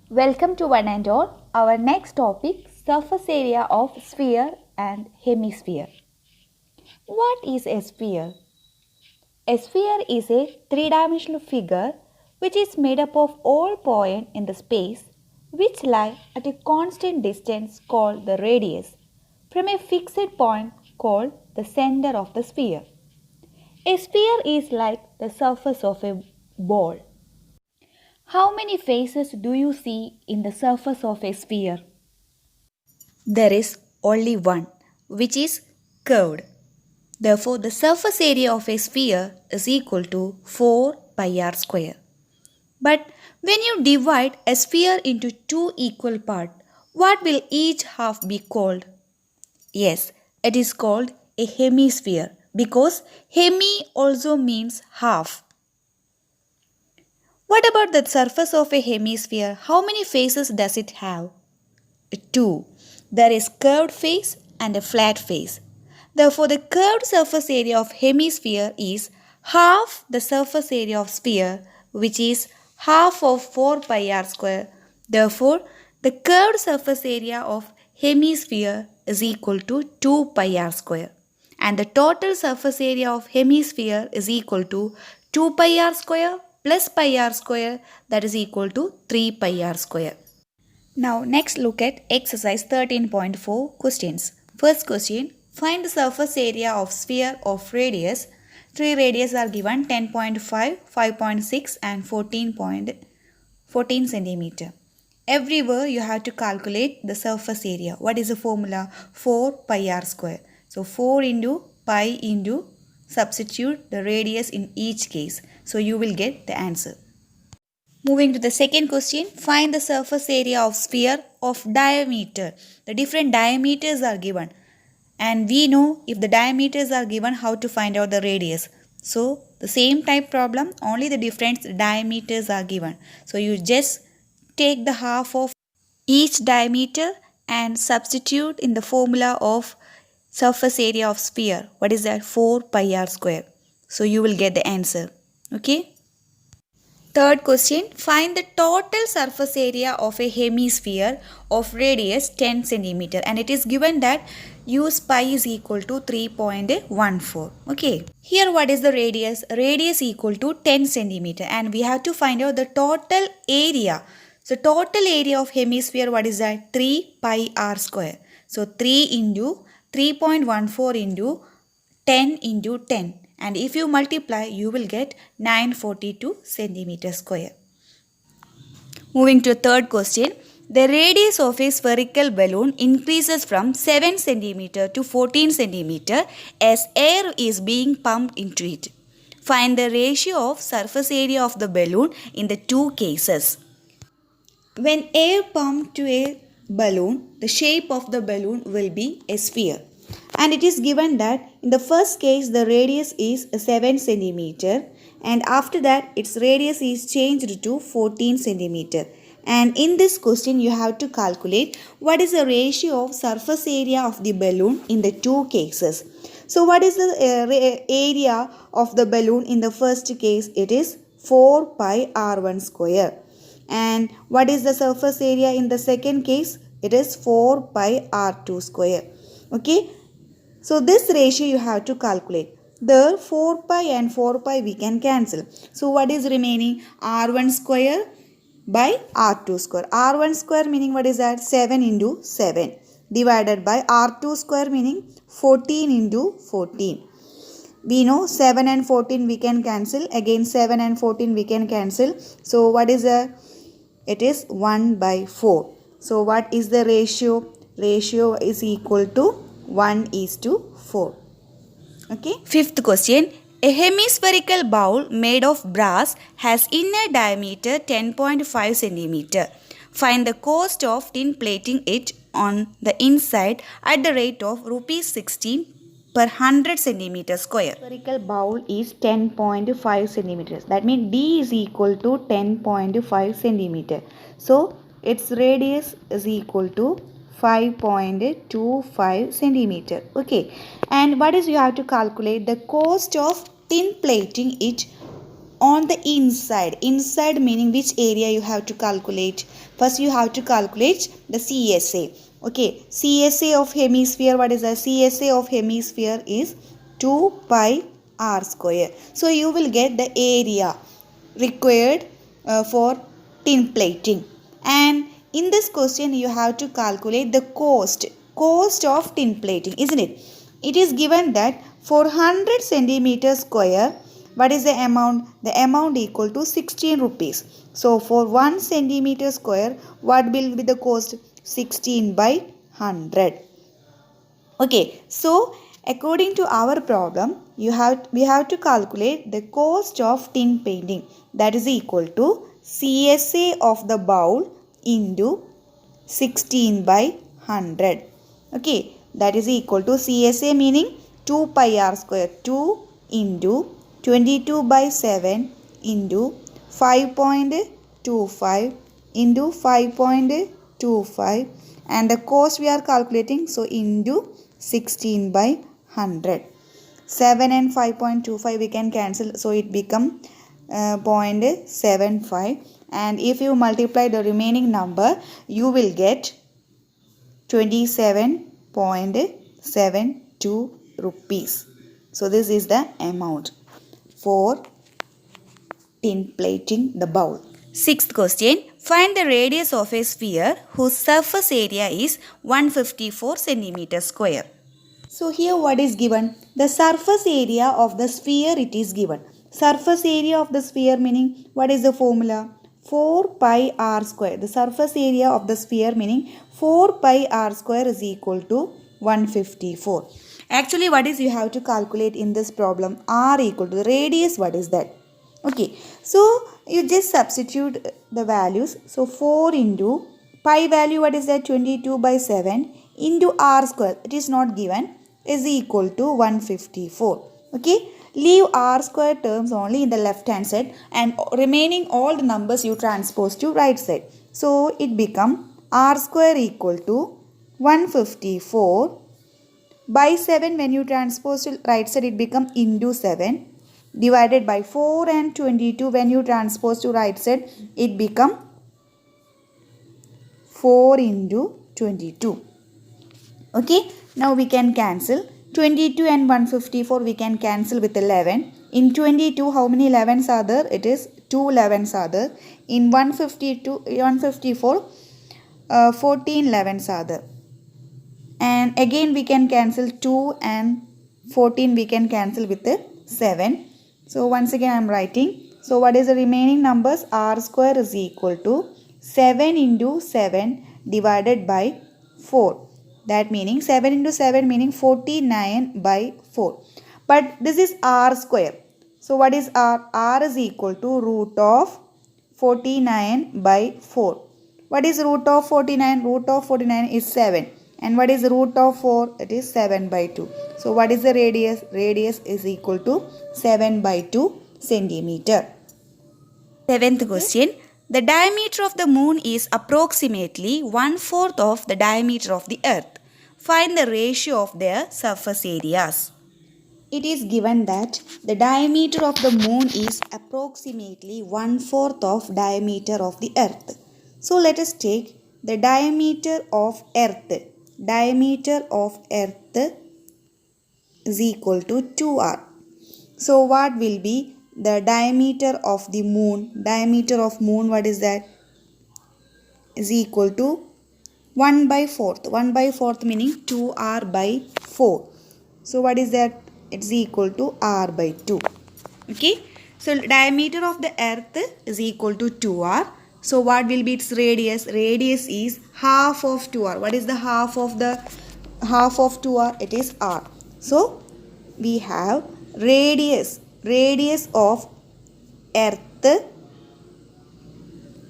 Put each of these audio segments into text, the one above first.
Welcome to one and all. Our next topic, surface area of sphere and hemisphere. What is a sphere? A sphere is a three-dimensional figure which is made up of all points in the space which lie at a constant distance called the radius from a fixed point called the center of the sphere. A sphere is like the surface of a ball. How many faces do you see in the surface of a sphere? There is only one, which is curved. Therefore, the surface area of a sphere is equal to 4 pi r square. But when you divide a sphere into two equal parts, what will each half be called? Yes, it is called a hemisphere because hemi also means half. What about the surface of a hemisphere? How many faces does it have? Two. There is curved face and a flat face. Therefore, the curved surface area of hemisphere is half the surface area of sphere, which is half of 4 pi r square. Therefore, the curved surface area of hemisphere is equal to 2 pi r square. And the total surface area of hemisphere is equal to 2 pi r square plus pi r square, that is equal to 3 pi r square. Now next look at exercise 13.4 questions. First question, find the surface area of sphere of radius. Three radius are given 10.5, 5.6 and 14 centimeter. Everywhere you have to calculate the surface area. What is the formula? 4 pi r square. So 4 into pi into substitute the radius in each case. So you will get the answer. Moving to the second question, find the surface area of sphere of diameter. The different diameters are given and we know if the diameters are given how to find out the radius. So the same type problem, only the different diameters are given. So you just take the half of each diameter and substitute in the formula of surface area of sphere. What is that? 4 pi r square. So you will get the answer. Okay. Third question, find the total surface area of a hemisphere of radius 10 cm and it is given that use pi is equal to 3.14. Okay. Here what is the radius? Radius equal to 10 cm and we have to find out the total area. So total area of hemisphere, what is that? 3 pi r square. So 3 into 3.14 into 10 into 10. And if you multiply, you will get 942 centimeter square. Moving to third question. The radius of a spherical balloon increases from 7 centimeter to 14 centimeter as air is being pumped into it. Find the ratio of surface area of the balloon in the two cases. When air pumped to a balloon, the shape of the balloon will be a sphere. And it is given that in the first case the radius is 7 centimeter and after that its radius is changed to 14 centimeter. And in this question you have to calculate what is the ratio of surface area of the balloon in the two cases. So what is the area of the balloon in the first case? It is 4 pi r1 square. And what is the surface area in the second case? It is 4 pi r2 square. Okay. So this ratio you have to calculate. The 4 pi and 4 pi we can cancel. So what is remaining? R1 square by R2 square. R1 square meaning what is that? 7 into 7 divided by R2 square meaning 14 into 14. We know 7 and 14 we can cancel. Again 7 and 14 we can cancel. So what is the? It is 1 by 4. So what is the ratio? Ratio is equal to 1:4. Okay. Fifth question. A hemispherical bowl made of brass has inner diameter 10.5 centimeter. Find the cost of tin plating it on the inside at the rate of rupees 16 per 100 centimeter square. Spherical bowl is 10.5 centimeters. That means D is equal to 10.5 centimeter. So its radius is equal to 5.25 centimeter. Okay. And what is you have to calculate? The cost of tin plating it on the inside. Inside meaning which area you have to calculate. First you have to calculate the CSA. Okay, CSA of hemisphere, what is the CSA of hemisphere is 2 pi r square. So you will get the area required for tin plating. And in this question you have to calculate the cost of tin plating, isn't it? It is given that for 100 centimeters square, what is the amount? The amount equal to 16 rupees. So for 1 centimeter square, what will be the cost? 16 by 100. Okay, so according to our problem, we have to calculate the cost of tin painting. That is equal to CSA of the bowl into 16 by 100. Okay, that is equal to CSA meaning 2 pi r square, 2 into 22 by 7 into 5.25 into 5.25, and the cost we are calculating, so into 16 by 100. 7 and 5.25 we can cancel, so it become 0.75, and if you multiply the remaining number you will get 27.72 rupees. So this is the amount for tin plating the bowl. Sixth question. Find the radius of a sphere whose surface area is 154 centimeters square. So here what is given? The surface area of the sphere it is given. Surface area of the sphere meaning what is the formula? 4 pi r square. The surface area of the sphere meaning 4 pi r square is equal to 154. Actually what is you have to calculate in this problem? R equal to the radius, what is that? Okay, so you just substitute the values. So 4 into pi value, what is that? 22 by 7 into r square, it is not given, is equal to 154. Okay, leave r square terms only in the left hand side and remaining all the numbers you transpose to right side. So it become r square equal to 154 by 7. When you transpose to right side it become into 7 divided by 4, and 22 when you transpose to right side it become 4 into 22. Okay, now we can cancel 22 and 154, we can cancel with 11. In 22 how many 11s are there? It is 2 11s are there. In 154 14 11s are there. And again we can cancel 2 and 14, we can cancel with 7. So once again I am writing. So what is the remaining numbers? R square is equal to 7 into 7 divided by 4. That meaning 7 into 7 meaning 49 by 4. But this is R square. So what is R? R is equal to root of 49 by 4. What is root of 49? Root of 49 is 7. And what is the root of 4? It is 7 by 2. So what is the radius? Radius is equal to 7 by 2 centimeter. Seventh question. The diameter of the moon is approximately 1/4 of the diameter of the earth. Find the ratio of their surface areas. It is given that the diameter of the moon is approximately 1/4 of diameter of the earth. So let us take the diameter of earth. Diameter of earth is equal to 2r. So what will be the diameter of the moon? Diameter of moon, what is that? Is equal to 1 by 4th. 1 by 4th meaning 2r by 4. So what is that? It's equal to r by 2. Okay. So diameter of the earth is equal to 2r. So what will be its radius? Radius is half of 2r. What is the half of 2r? It is r. So we have radius of earth.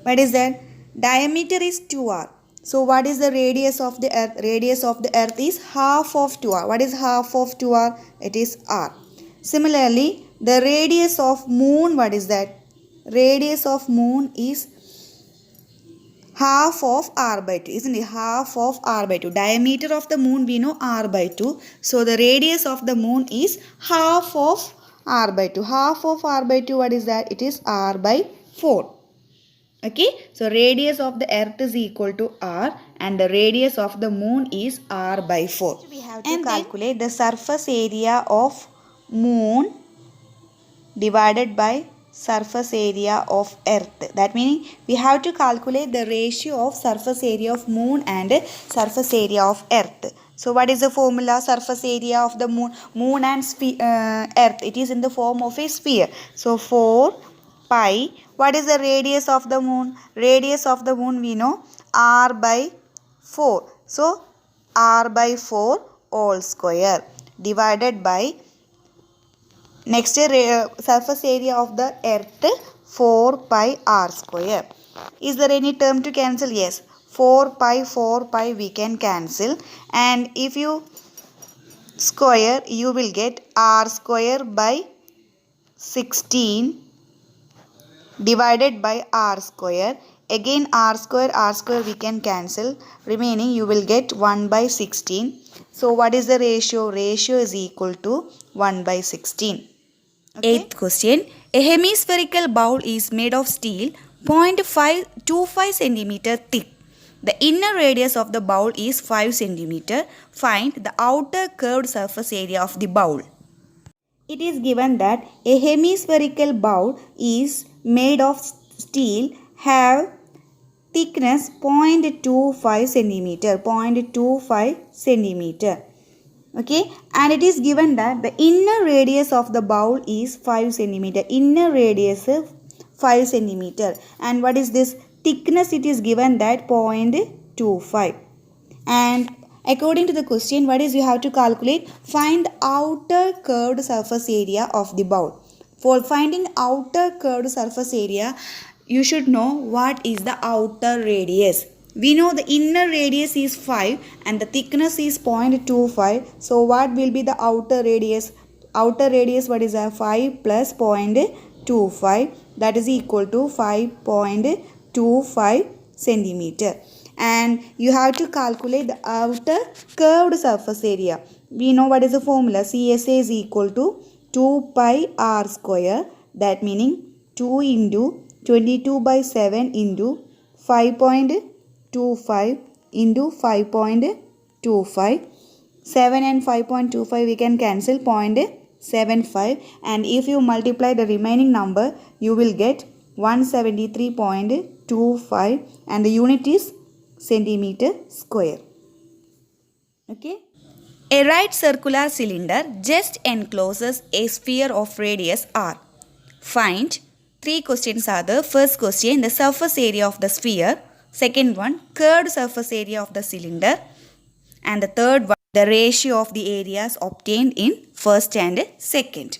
What is that? Diameter is 2r. So what is the radius of the earth? Radius of the earth is half of 2r. What is half of 2r? It is r. Similarly, the radius of moon, what is that? Radius of moon is half of r by 2, isn't it? Half of r by 2. Diameter of the moon we know r by 2. So the radius of the moon is half of r by 2. Half of r by 2, what is that? It is r by 4. Okay, so radius of the earth is equal to r and the radius of the moon is r by 4. We have to calculate the surface area of moon divided by surface area of earth. That meaning we have to calculate the ratio of surface area of moon and surface area of earth. So what is the formula? Surface area of the moon and earth, it is in the form of a sphere. So 4 pi. What is the radius of the moon? Radius of the moon we know r by 4. So r by 4 all square divided by next surface area of the earth 4 pi r square. Is there any term to cancel? Yes. 4 pi we can cancel, and if you square you will get r square by 16 divided by r square. Again r square we can cancel, remaining you will get 1 by 16. So what is the ratio? Ratio is equal to 1 by 16. Okay. 8th question. A hemispherical bowl is made of steel 0.525 cm thick. The inner radius of the bowl is 5 cm. Find the outer curved surface area of the bowl. It is given that a hemispherical bowl is made of steel, have thickness 0.25 cm. 0.25 cm. Okay, and it is given that the inner radius of the bowl is 5 cm. Inner radius is 5 cm. And what is this? Thickness it is given that 0.25. And according to the question, what is you have to calculate? Find the outer curved surface area of the bowl. For finding outer curved surface area, you should know what is the outer radius. We know the inner radius is 5 and the thickness is 0.25. So what will be the outer radius? Outer radius, what is that? 5 plus 0.25, that is equal to 5.25 centimeter. And you have to calculate the outer curved surface area. We know what is the formula. CSA is equal to 2 pi r square. That meaning 2 into 22 by 7 into 5.25 into 5.25. 7 and 5.25 we can cancel 0.75, and if you multiply the remaining number you will get 173.25 and the unit is centimeter square. Okay. A right circular cylinder just encloses a sphere of radius r. Find. 3 questions are there. First question, the surface area of the sphere. Second one, curved surface area of the cylinder. And the third one, the ratio of the areas obtained in first and second.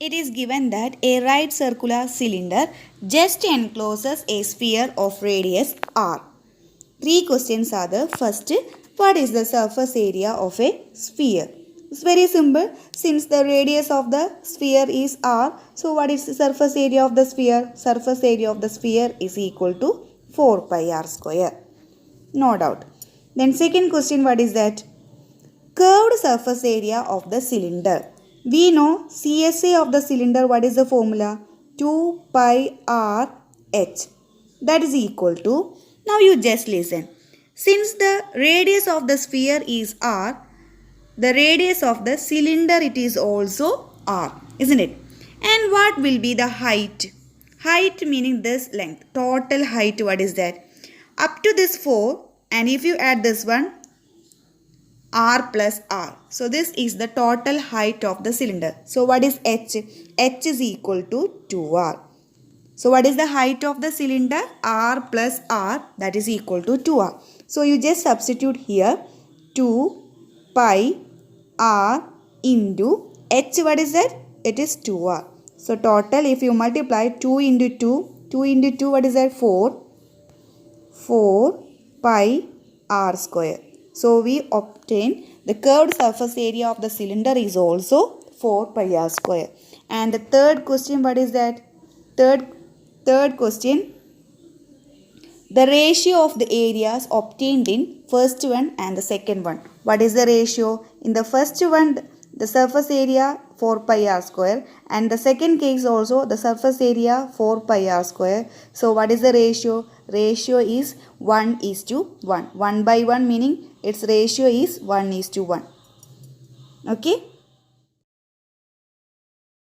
It is given that a right circular cylinder just encloses a sphere of radius r. 3 questions are there. First, what is the surface area of a sphere? It's very simple. Since the radius of the sphere is r, so what is the surface area of the sphere? Surface area of the sphere is equal to 4 pi r square. No doubt. Then second question, what is that? Curved surface area of the cylinder. We know CSA of the cylinder, what is the formula? 2 pi r h. That is equal to, now you just listen. Since the radius of the sphere is r, the radius of the cylinder it is also r, isn't it? And what will be the height? Height meaning this length. Total height, what is that? Up to this 4, and if you add this one, r plus r. So this is the total height of the cylinder. So what is h? H is equal to 2r. So what is the height of the cylinder? R plus r, that is equal to 2r. So you just substitute here 2 pi r into h, what is that? It is 2r. So total, if you multiply 2 into 2, 2 into 2, what is that? 4 pi r square. So we obtain the curved surface area of the cylinder is also 4 pi r square. And the third question, what is that? Third question, the ratio of the areas obtained in first one and the second one. What is the ratio? In the first one, the surface area 4 pi r square, and the second case also the surface area 4 pi r square. So what is the ratio? Ratio is 1:1. 1 by 1 meaning its ratio is 1:1. Okay.